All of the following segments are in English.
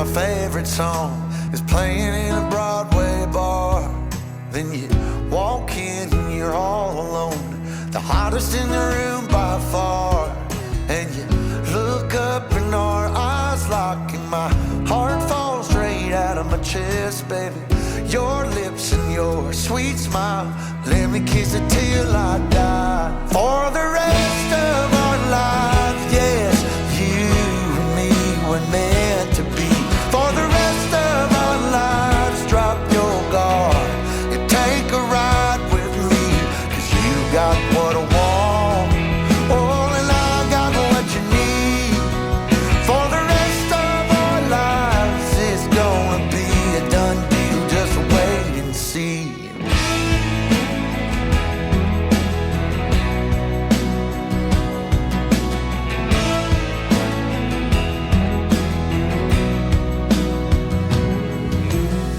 my favorite song is playing in a Broadway bar. Then you walk in and you're all alone, the hottest in the room by far. And you look up and our eyes lock, and my heart falls straight out of my chest, baby. Your lips and your sweet smile, let me kiss it till I die. For the rest of our lives, yes, you and me were meant to be. For the rest of our lives, drop your guard and take a ride with me, 'cause you got what I want, oh, and I got what you need. For the rest of our lives, it's gonna be a done deal, just wait and see.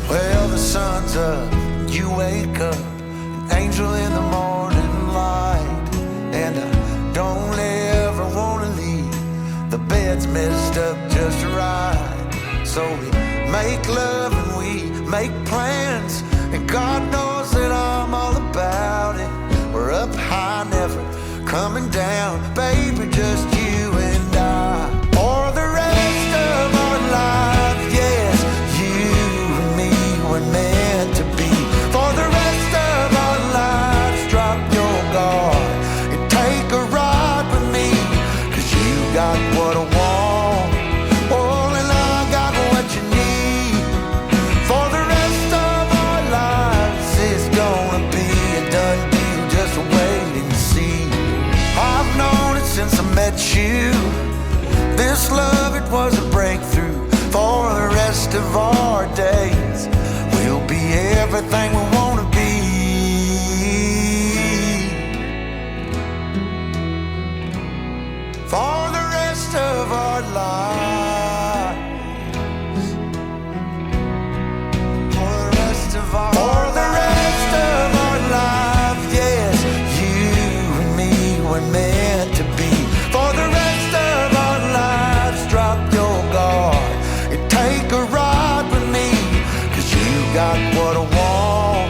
Well, the sun's up, you wake up, an angel in the morning light. And I don't ever wanna leave, the bed's messed up just right. So we make love and we make plans, and God knows that I'm all about it. We're up high, never coming down, baby, just you and I. For the rest of our lives, yes, you and me were meant to be. For the rest of our lives, drop your guard and take a ride with me, 'cause you got what I want, oh, and I got what you need. For the rest of our lives, it's gonna be a done deal, just wait and see. I've known it since I met you, this love, it was a breakthrough. For the rest of our days, we'll be everything we wanna be. For the rest of our lives, for the rest of our lives, yes, you and me were meant to be. For the rest of our lives, drop your guard and take a ride with me, 'cause you got what I want,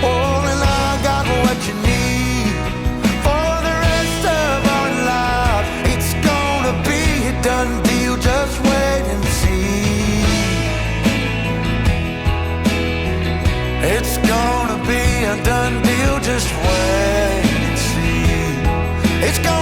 oh, and I got what you need. For the rest of our lives, it's gonna be a done deal, just wait and see. It's gonna be a done deal, just wait and see. It's gonna